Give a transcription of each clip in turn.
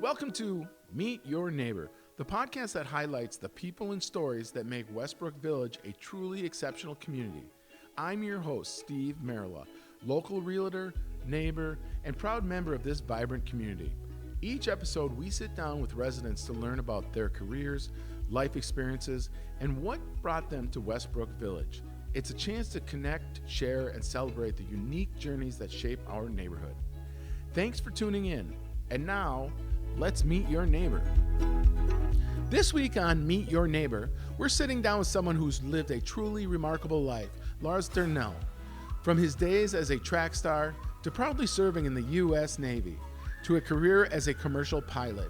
Welcome to Meet Your Neighbor, the podcast that highlights the people and stories that make Westbrook Village a truly exceptional community. I'm your host, Steve Marilla, local realtor, neighbor, and proud member of this vibrant community. Each episode, we sit down with residents to learn about their careers, life experiences, and what brought them to Westbrook Village. It's a chance to connect, share, and celebrate the unique journeys that shape our neighborhood. Thanks for tuning in. And now, let's meet your neighbor. This week on Meet Your Neighbor, we're sitting down with someone who's lived a truly remarkable life, Larus Durnell. From his days as a track star, to proudly serving in the U.S. Navy, to a career as a commercial pilot,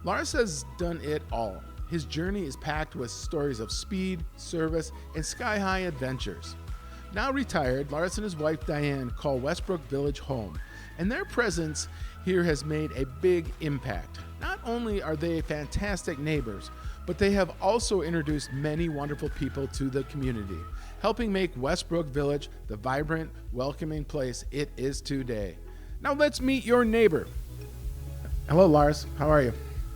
Larus has done it all. His journey is packed with stories of speed, service, and sky-high adventures. Now retired, Larus and his wife Diane call Westbrook Village home, and their presence here has made a big impact. Not only are they fantastic neighbors, but they have also introduced many wonderful people to the community, helping make Westbrook Village the vibrant, welcoming place it is today. Now let's meet your neighbor. Hello, Larus. How are you?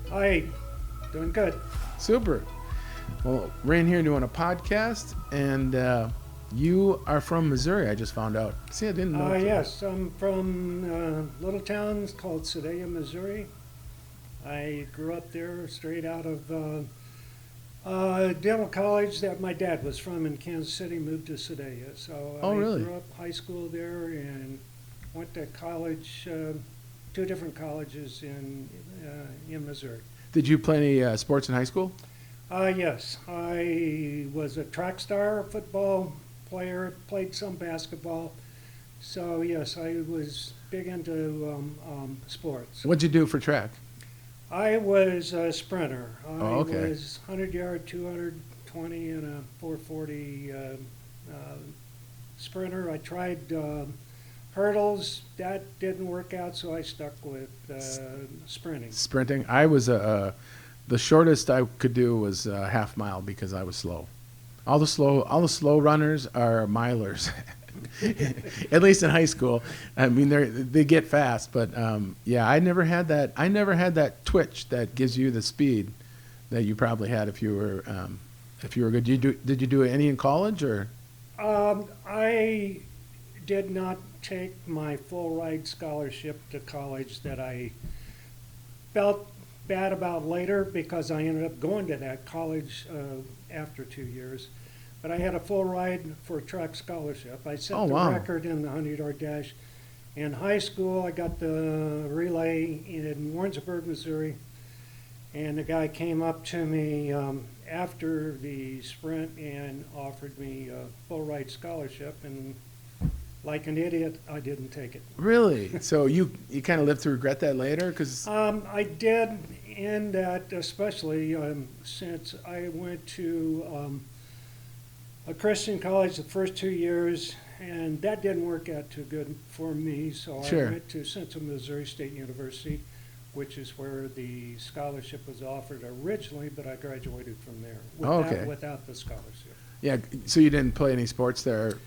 Hi. Doing good. Super. Well, we're in here doing a podcast, and you are from Missouri, I just found out. See, I didn't know. Yes, I'm from a little town called Sedalia, Missouri. I grew up there straight out of dental college that my dad was from in Kansas City, moved to Sedalia. So I grew up high school there and went to college, two different colleges in Missouri. Did you play any sports in high school? Yes, I was a track star, football player, played some basketball. So yes, I was big into sports. What'd you do for track? I was a sprinter. I okay. was 100-yard, 220, and a 440 sprinter. I tried hurdles. That didn't work out, so I stuck with sprinting. Sprinting. I was the shortest I could do was a half mile because I was slow. All the slow runners are milers. At least in high school. I mean, they get fast, but yeah, I never had that. I never had that twitch that gives you the speed that you probably had if you were good. Did you do any in college or? I did not take my full ride scholarship to college that I felt bad about later because I ended up going to that college after 2 years. But I had a full ride for a track scholarship. I set the record in the 100-yard dash. In high school, I got the relay in Warrensburg, Missouri, and the guy came up to me after the sprint and offered me a full ride scholarship, and like an idiot, I didn't take it. Really? So you kind of lived to regret that later? 'Cause I did, in that especially since I went to a Christian college the first 2 years, and that didn't work out too good for me. So Sure. I went to Central Missouri State University, which is where the scholarship was offered originally, but I graduated from there without the scholarship. Yeah. So you didn't play any sports there?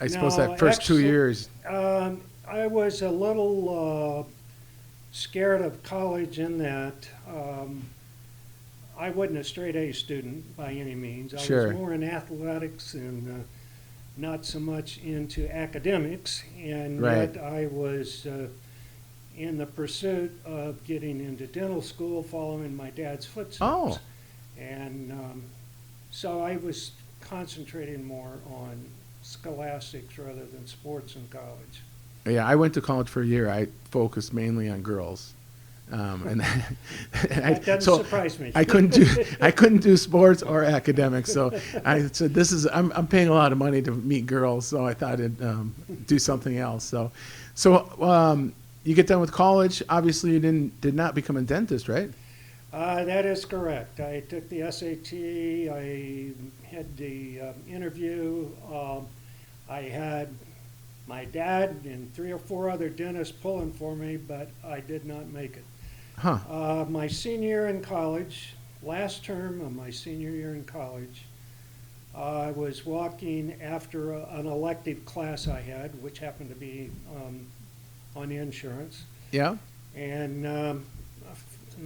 I suppose that first 2 years. I was a little scared of college in that I wasn't a straight A student by any means. I was more in athletics and not so much into academics. And yet I was in the pursuit of getting into dental school, following my dad's footsteps. Oh. And so I was concentrating more on scholastics rather than sports in college. Yeah, I went to college for a year. I focused mainly on girls. And that doesn't surprise me. I couldn't do sports or academics. So I said, I'm paying a lot of money to meet girls. So I thought I'd do something else. So you get done with college. Obviously, you did not become a dentist, right? That is correct. I took the SAT. I had the interview. I had my dad and 3 or 4 other dentists pulling for me, but I did not make it. Huh. My senior year in college, last term of my senior year in college, I was walking after an elective class I had, which happened to be on insurance. Yeah. And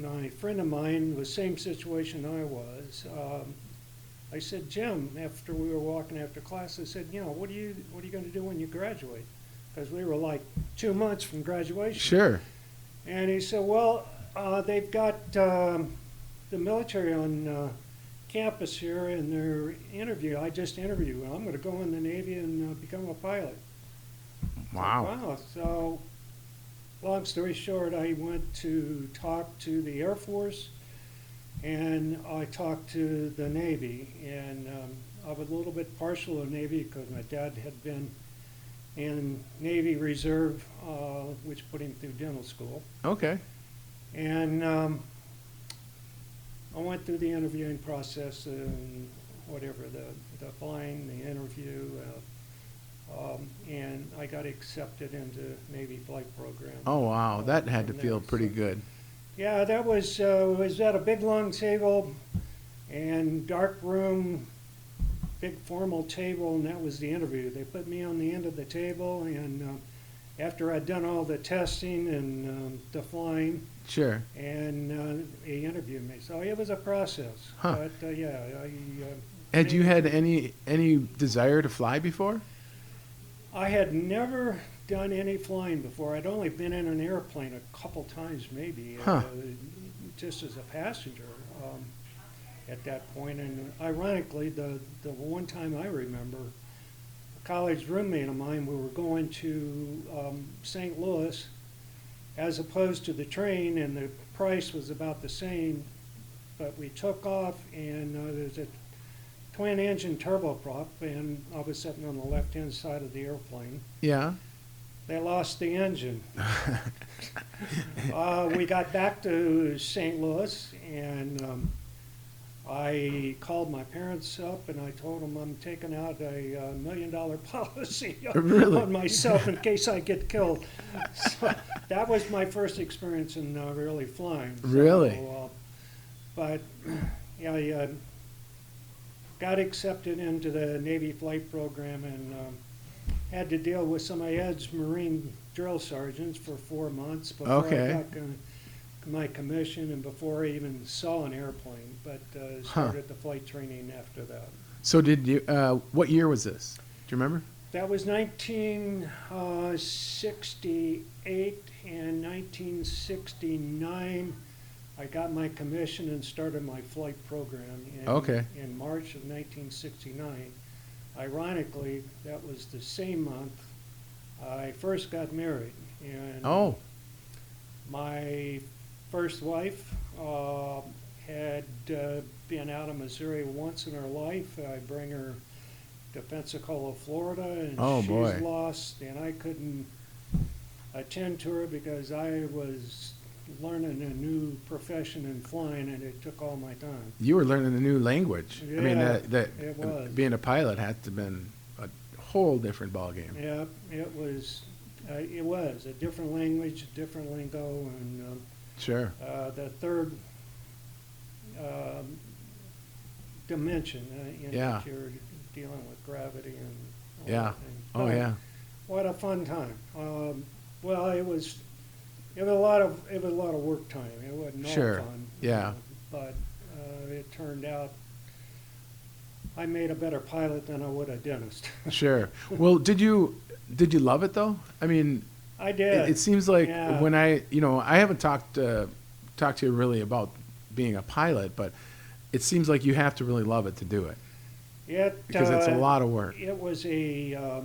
my friend of mine, the same situation I was. I said, Jim, after we were walking after class, I said, what are you going to do when you graduate? Because we were like 2 months from graduation. Sure. And he said, well, they've got the military on campus here in their interview. I just interviewed. Well, I'm going to go in the Navy and become a pilot. Wow. Wow. So, long story short, I went to talk to the Air Force, and I talked to the Navy. And I was a little bit partial to the Navy because my dad had been in Navy Reserve, which put him through dental school. Okay. And I went through the interviewing process and whatever, the flying, the interview, and I got accepted into Navy flight program. Oh, wow. That had to from feel there. pretty So, good. yeah, that was at a big long table and dark room, big formal table, and that was the interview. They put me on the end of the table, and after I'd done all the testing and the flying, Sure. and he interviewed me. So it was a process. Huh. But yeah, Had you had any desire to fly before? I had never done any flying before. I'd only been in an airplane a couple times, maybe, just as a passenger at that point. And ironically, the one time I remember, a college roommate of mine, we were going to St. Louis, as opposed to the train, and the price was about the same. But we took off, and there's a twin-engine turboprop, and I was sitting on the left-hand side of the airplane. Yeah. They lost the engine. We got back to St. Louis, and I called my parents up, and I told them I'm taking out a $1 million policy Really? on myself in case I get killed. So that was my first experience in really flying. So, Really? But yeah, I got accepted into the Navy flight program, and had to deal with some of Ed's Marine drill sergeants for 4 months before I got my commission and before I even saw an airplane, but started the flight training after that. So did you, what year was this? Do you remember? That was 1968, and 1969 I got my commission and started my flight program in March of 1969. Ironically, that was the same month I first got married. And my first wife had been out of Missouri once in her life. I bring her to Pensacola, Florida, and she's lost, and I couldn't attend to her because I was learning a new profession in flying, and it took all my time. You were learning a new language. Yeah, I mean, it was. Being a pilot had to have been a whole different ballgame. Yeah, it was a different language, different lingo, and Sure. the third dimension in which you're dealing with gravity and all that thing. Oh, But yeah. what a fun time. Well, it was a lot of work time. It wasn't all fun. Yeah. But it turned out I made a better pilot than I would a dentist. Sure. Well, did you love it though? I mean, I did. It seems like when I haven't talked to you really about being a pilot, but it seems like you have to really love it to do it. Because it's a lot of work. It was a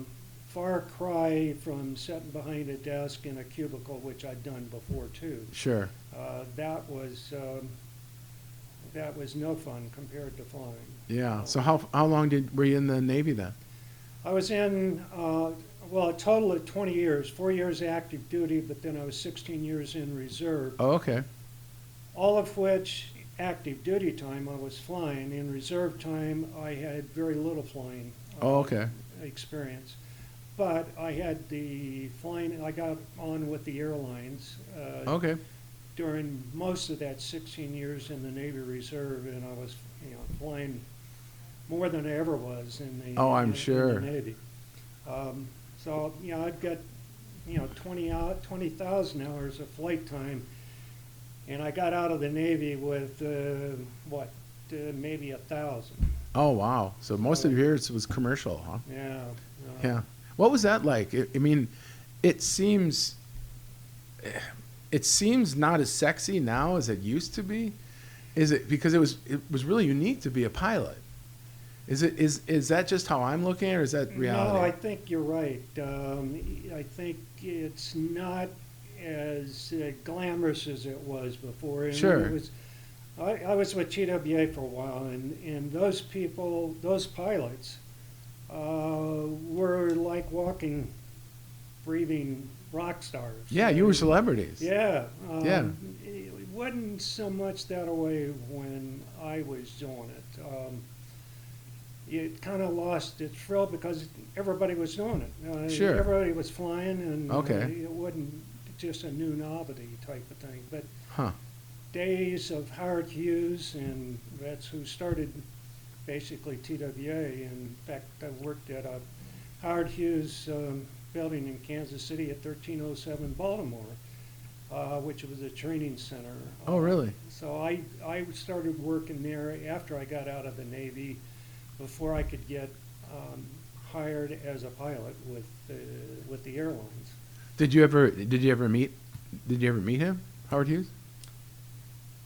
far cry from sitting behind a desk in a cubicle, which I'd done before too. Sure. That was no fun compared to flying. Yeah. So how long were you in the Navy then? I was in a total of 20 years, 4 years active duty, but then I was 16 years in reserve. Oh, okay. All of which active duty time I was flying. In reserve time, I had very little flying experience. But I had the flying, I got on with the airlines during most of that 16 years in the Navy Reserve, and I was flying more than I ever was in the, I'm in sure. the Navy. So, I'd got 20,000 hours of flight time. And I got out of the Navy with, maybe 1,000. Oh, wow. So most of yours was commercial, huh? Yeah. Yeah. What was that like? I mean, it seems it seems not as sexy now as it used to be. Is it because it was really unique to be a pilot? Is that just how I'm looking at it, or is that reality? No, I think you're right. I think it's not as glamorous as it was before. And Sure. I was with TWA for a while, and those people, those pilots, were like walking, breathing rock stars. Yeah, you were celebrities. Yeah. Yeah. It wasn't so much that way when I was doing it. It kind of lost its thrill because everybody was doing it. Sure. Everybody was flying, and Okay. it wasn't just a new novelty type of thing. But Huh. days of Howard Hughes, and that's who started basically TWA. In fact, I worked at a Howard Hughes building in Kansas City at 1307 Baltimore, which was a training center. Oh, really? So I started working there after I got out of the Navy, before I could get hired as a pilot with the airlines. Did you ever meet him, Howard Hughes?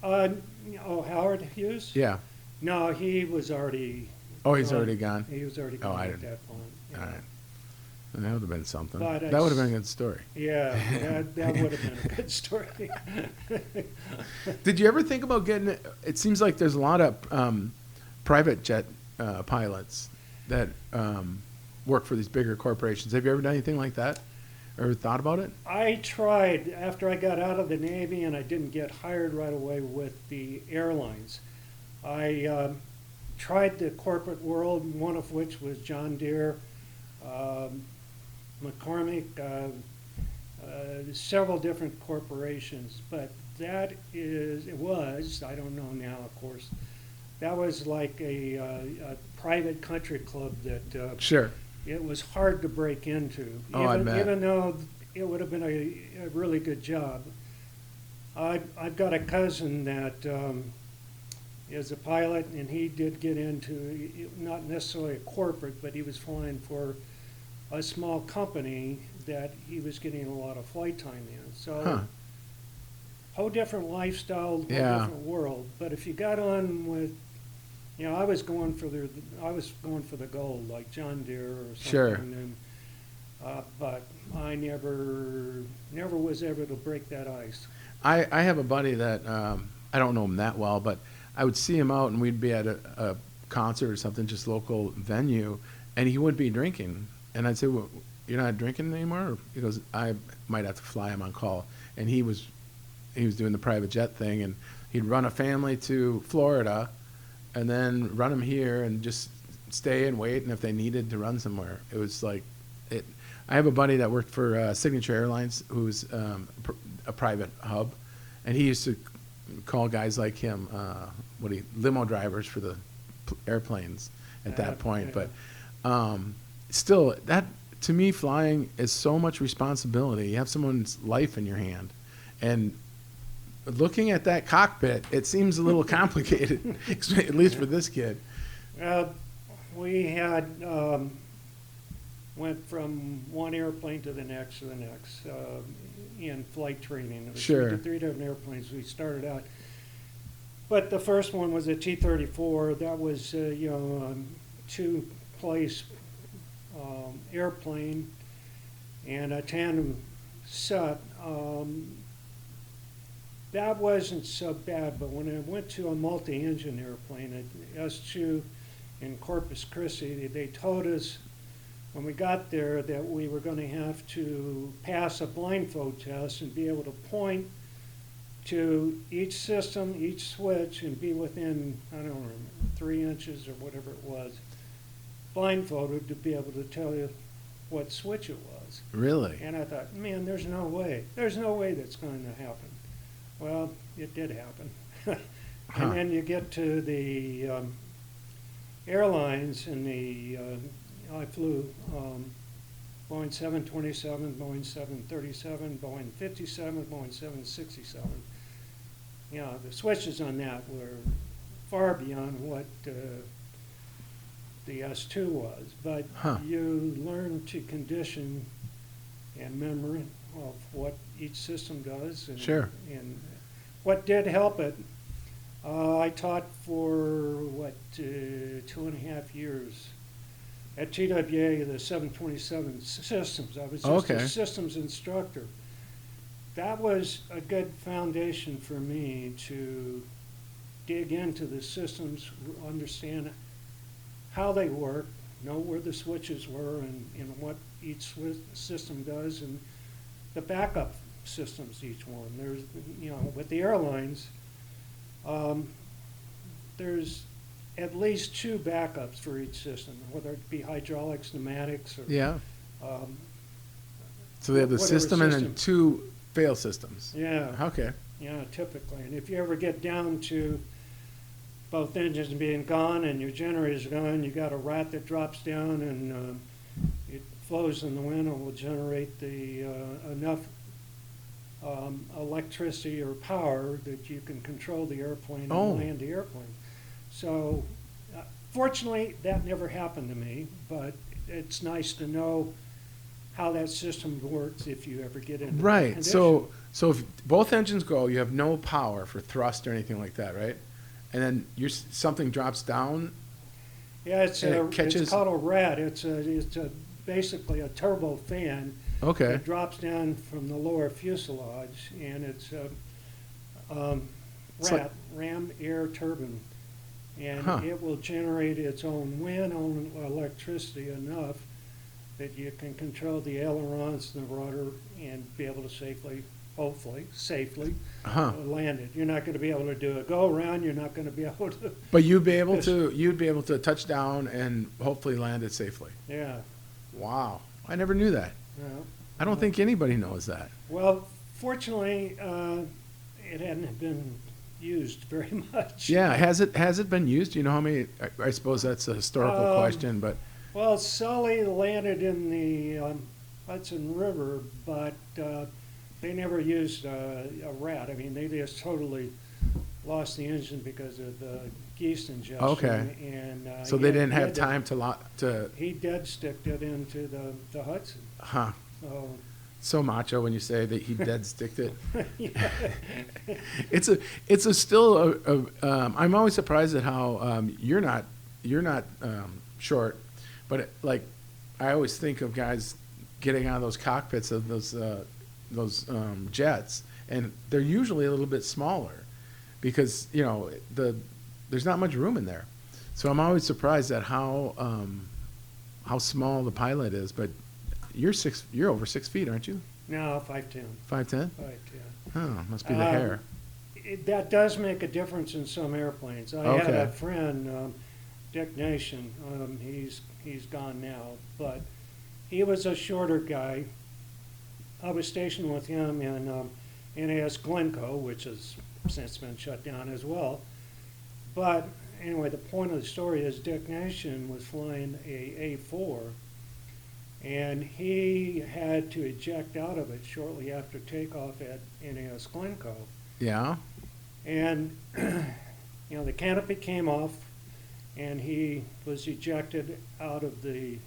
Howard Hughes? Yeah. No, he was already. Oh, he's already gone. He was already Oh, gone I at didn't. that point. All Yeah. right. That would have been something. But That would have been a good story. Yeah, that would have been a good story. Did you ever think about getting? It seems like there's a lot of private jet pilots that work for these bigger corporations. Have you ever done anything like that, or thought about it? I tried after I got out of the Navy, and I didn't get hired right away with the airlines. I tried the corporate world, one of which was John Deere, McCormick, several different corporations. But it was, I don't know now, of course, that was like a private country club that Sure. it was hard to break into, Oh, I bet. even though it would have been a really good job. I've got a cousin that is a pilot, and he did get into, not necessarily a corporate, but he was flying for a small company that he was getting a lot of flight time in. So, Huh. whole different lifestyle, whole Yeah. different world. But if you got on with, I was going for the gold, like John Deere or something. Sure. And, but I never was able to break that ice. I have a buddy that I don't know him that well, but I would see him out, and we'd be at a concert or something, just local venue, and he would be drinking. And I'd say, well, "You're not drinking anymore?" He goes, "I might have to fly him on call." And he was doing the private jet thing, and he'd run a family to Florida, and then run them here, and just stay and wait. And if they needed to run somewhere, it was like it. I have a buddy that worked for Signature Airlines, who's a private hub, and he used to call guys like him limo drivers for the airplanes at that point. Yeah. But still, that to me, flying is so much responsibility. You have someone's life in your hand, and looking at that cockpit, it seems a little complicated, at least for this kid. We had went from one airplane to the next in flight training. It was Sure. three different airplanes we started out. But the first one was a T-34. That was two-place airplane and a tandem set. That wasn't so bad, but when I went to a multi-engine airplane at S2 in Corpus Christi, they told us when we got there that we were going to have to pass a blindfold test and be able to point to each system, each switch, and be within, I don't remember, 3 inches or whatever it was, blindfolded, to be able to tell you what switch it was. Really? And I thought, man, there's no way that's going to happen. Well, it did happen. And Huh. then you get to the airlines, and I flew Boeing 727, Boeing 737, Boeing 57, Boeing 767. the switches on that were far beyond what the S2 was. But you learn to condition and memory of what each system does. And, Sure. And what did help it, I taught for, 2.5 years at TWA, the 727 systems. I was just a systems instructor. That was a good foundation for me to dig into the systems, understand how they work, know where the switches were and what each system does, and the backup systems, each one. There's, with the airlines, there's at least 2 backups for each system, whether it be hydraulics, pneumatics, or so they have the system and then 2 fail systems. Yeah. Okay. Yeah, typically. And if you ever get down to both engines being gone and your generator's gone, you got a rat that drops down and it flows in the wind and will generate the enough electricity or power that you can control the airplane and land the airplane. So fortunately, that never happened to me, but it's nice to know how that system works if you ever get into that condition. So if both engines go, you have no power for thrust or anything like that, right? And then something drops down. Yeah, it's called a rat. It's basically a turbo fan. Okay. It drops down from the lower fuselage, and it's a ram air turbine, and it will generate its own wind, own electricity enough that you can control the ailerons and the rudder and be able to hopefully safely land it. You're not going to be able to do a go around. You're not going to be able to. But you'd be able to touch down and hopefully land it safely. Yeah. Wow, I never knew that. Yeah. I don't think anybody knows that. Well, fortunately, it hadn't been used very much. Yeah, has it been used? Do you know how many? I suppose that's a historical question, but. Well, Sully landed in the Hudson River, but they never used a rat. I mean, they just totally lost the engine because of the geese ingestion. Okay. And so they didn't have time to. He dead sticked it into the Hudson. Huh. So macho when you say that he dead sticked it. It's still I'm always surprised at how you're not short, but like I always think of guys getting out of those cockpits of those jets, and they're usually a little bit smaller because there's not much room in there. So I'm always surprised at how small the pilot is, but you're over 6 feet, aren't you? No, 5'10". 5'10"? 5'10". Oh, must be the hair. That does make a difference in some airplanes. I had a friend, Dick Nation. He's gone now, but he was a shorter guy. I was stationed with him in NAS Glencoe, which has since been shut down as well. But anyway, the point of the story is Dick Nation was flying a A4, and he had to eject out of it shortly after takeoff at NAS Glencoe. Yeah. And the canopy came off, and he was ejected out of the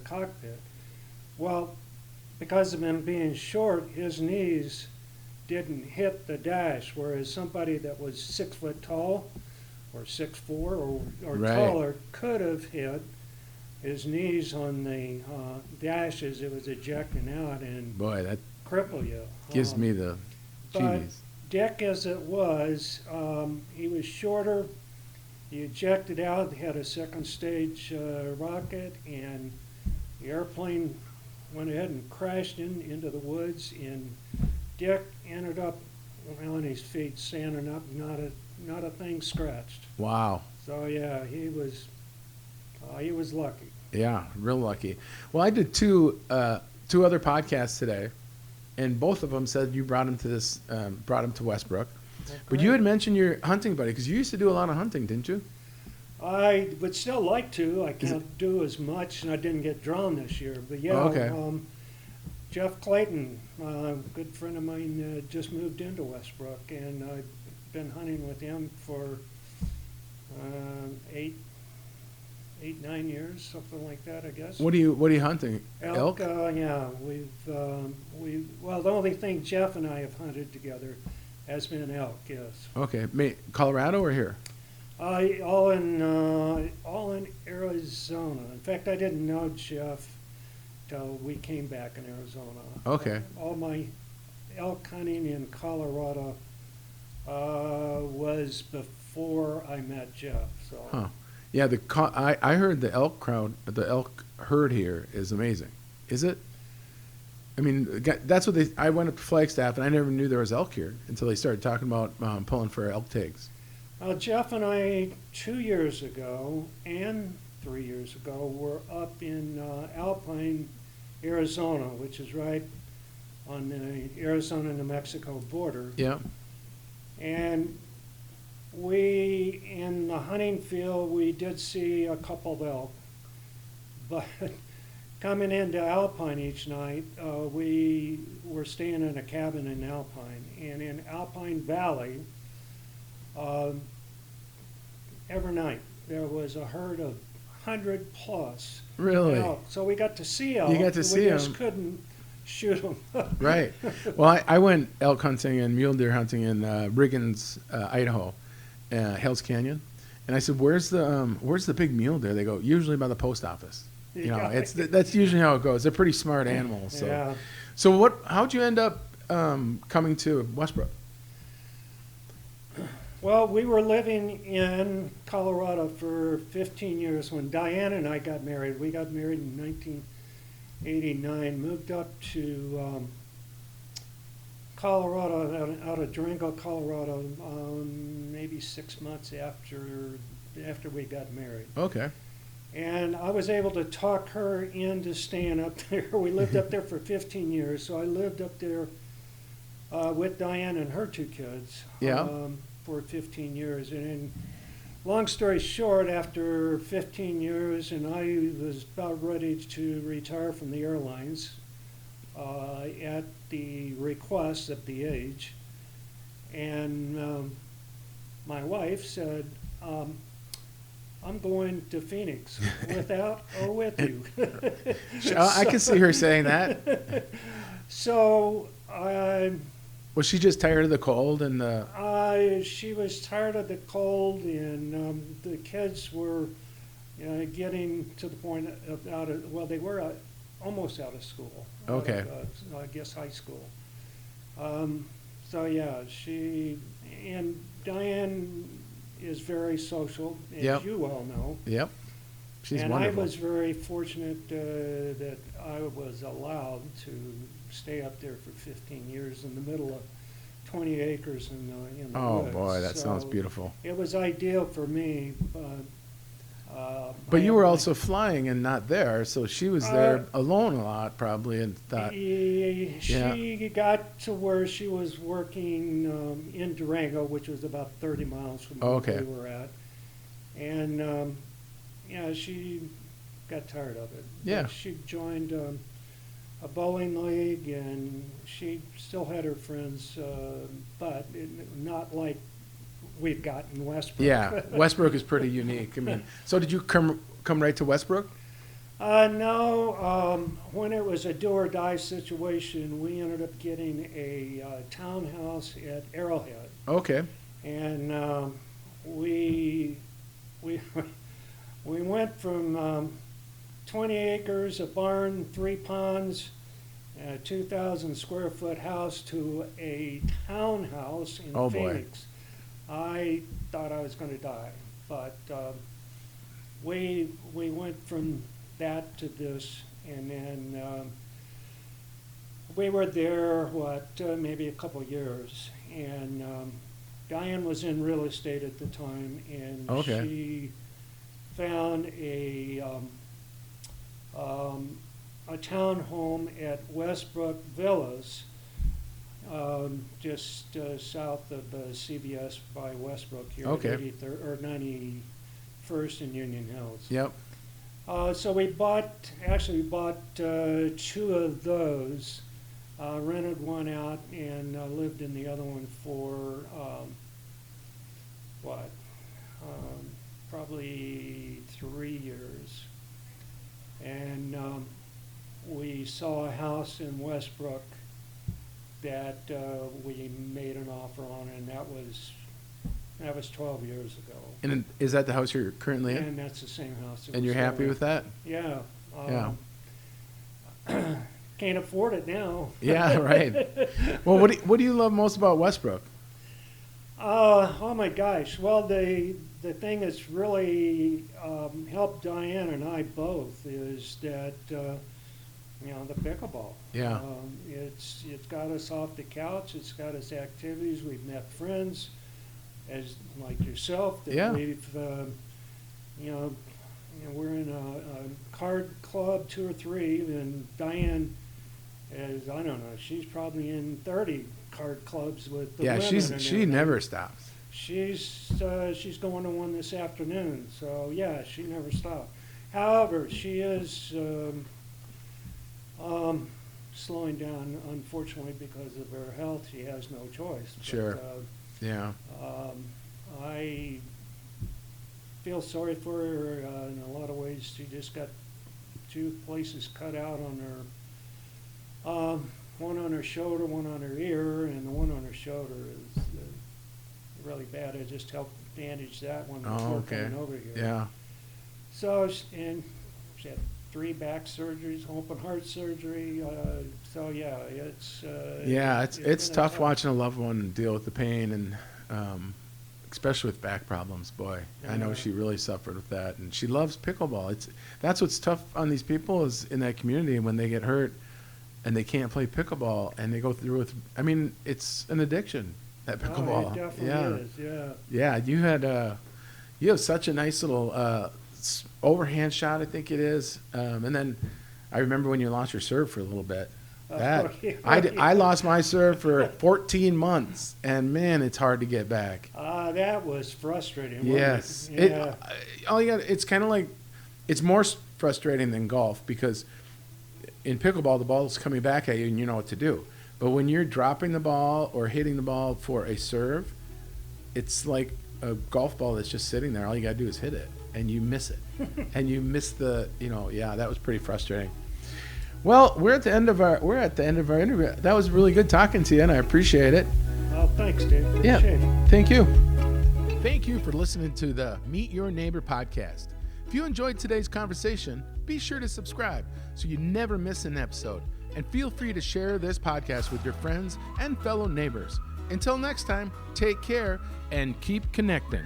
cockpit. Well, because of him being short, his knees didn't hit the dash, whereas somebody that was 6 foot tall or 6'4" or right. taller could have hit his knees on the dash as it was ejecting out and boy, that cripple you. Gives me the But cheese. Dick, as it was, he was shorter. He ejected out, had a second stage rocket, and the airplane went ahead and crashed into the woods, and Dick ended up on his feet, standing up, not a thing scratched. Wow. So yeah, he was lucky. Yeah, real lucky. Well, I did two other podcasts today, and both of them said you brought him to Westbrook. Well, but you had mentioned your hunting buddy, because you used to do a lot of hunting, didn't you? I would still like to. I can't do as much, and I didn't get drawn this year. But yeah, Jeff Clayton, a good friend of mine, just moved into Westbrook, and been hunting with him for 9 years, something like that, I guess. What are you hunting? Elk? Yeah, well, the only thing Jeff and I have hunted together has been elk. Yes. Okay, Colorado or here? All in Arizona. In fact, I didn't know Jeff till we came back in Arizona. Okay. All my elk hunting in Colorado was before I met Jeff. So. Huh. Yeah, I heard the elk herd here is amazing. Is it? I mean, that's what I went up to Flagstaff and I never knew there was elk here until they started talking about pulling for elk tags. Jeff and I 2 years ago and 3 years ago were up in Alpine, Arizona, which is right on the Arizona-New Mexico border. Yeah. And in the hunting field, we did see a couple of elk. But coming into Alpine each night, we were staying in a cabin in Alpine. And in Alpine Valley, every night there was a herd of 100 plus Really? elk. So we got to see elk. You got to see We them. just couldn't shoot them. Right. Well, I went elk hunting and mule deer hunting in Riggins, Idaho, Hell's Canyon, and I said, "Where's the big mule deer?" They go, "Usually by the post office." You know, that's usually how it goes. They're pretty smart animals. So, Yeah. so how'd you end up coming to Westbrook? Well, we were living in Colorado for 15 years when Diane and I got married. We got married in 1989, moved up to Colorado, out of Durango, Colorado, maybe 6 months after we got married. Okay. And I was able to talk her into staying up there. We lived up there for 15 years, so I lived up there with Diane and her two kids. Yeah. For 15 years. And long story short, after 15 years, and I was about ready to retire from the airlines at the request of the age. And my wife said, I'm going to Phoenix without or with you. I can see her saying that. So Was she just tired of the cold and the? she was tired of the cold, and the kids were getting to the point of they were almost out of school. Okay. I guess high school. So yeah, and Diane is very social, as Yep. you all know. Yep. She's and wonderful. I was very fortunate that I was allowed to stay up there for 15 years in the middle of 20 acres in the Oh woods. boy, that sounds So beautiful. It was ideal for me, But you were also flying and not there, so she was there alone a lot probably and thought. She got to where she was working in Durango, which was about 30 miles from where Okay. we were at. And she got tired of it. Yeah. But she joined a bowling league, and she still had her friends, but not like we've got in Westbrook. Yeah, Westbrook is pretty unique. I mean, so did you come right to Westbrook? No. When it was a do or die situation, we ended up getting a townhouse at Arrowhead, Okay. and we went from 20 acres, a barn, 3 ponds, a 2,000 square foot house to a townhouse in Oh, boy. Phoenix. I thought I was going to die, but we went from that to this, and then we were there maybe a couple years, and Diane was in real estate at the time, and Okay. she found a townhome at Westbrook Village, just south of CVS by Westbrook here Okay. at 91st and Union Hills. Yep. So we bought 2 of those, rented one out, and lived in the other one for probably 3 years. And we saw a house in Westbrook that we made an offer on, and that was 12 years ago. And is that the house you're currently in? And that's the same house. that And we're you're happy selling. with that? Yeah. Yeah. Can't afford it now. Yeah, right. Well, what do you love most about Westbrook? Oh my gosh. Well, the thing that's really helped Diane and I both is that the pickleball. Yeah. It's got us off the couch. It's got us activities. We've met friends, as like yourself. That Yeah. We've we're in a card club, 2 or 3, and Diane is, I don't know, she's probably in 30 card clubs with the women. She never stops. She's going to one this afternoon, so yeah, she never stopped. However, she is slowing down, unfortunately, because of her health. She has no choice. Sure. Yeah. I feel sorry for her in a lot of ways. She just got 2 places cut out on her, one on her shoulder, one on her ear, and the one on her shoulder is really bad. I just helped bandage that one before coming over here. Yeah. So, and she had 3 back surgeries, open heart surgery. So yeah, it's It's been tough watching a loved one deal with the pain, and especially with back problems. Boy, I know Yeah. she really suffered with that, and she loves pickleball. That's what's tough on these people is in that community when they get hurt and they can't play pickleball and they go through with. I mean, it's an addiction. That pickleball. Oh, it definitely is. Yeah. Yeah, you have such a nice little overhand shot, I think it is, and then I remember when you lost your serve for a little bit. I lost my serve for 14 months, and man, it's hard to get back. That was frustrating. Yes, Wasn't it? Yeah. It's kind of like it's more frustrating than golf because in pickleball the ball's coming back at you and you know what to do. But when you're dropping the ball or hitting the ball for a serve, it's like a golf ball that's just sitting there. All you got to do is hit it, and you miss it. And you miss that was pretty frustrating. Well, we're at the end of our interview. That was really good talking to you, and I appreciate it. Well, thanks, Dave. Yeah, Appreciate it. thank you. Thank you for listening to the Meet Your Neighbor podcast. If you enjoyed today's conversation, be sure to subscribe so you never miss an episode. And feel free to share this podcast with your friends and fellow neighbors. Until next time, take care and keep connecting.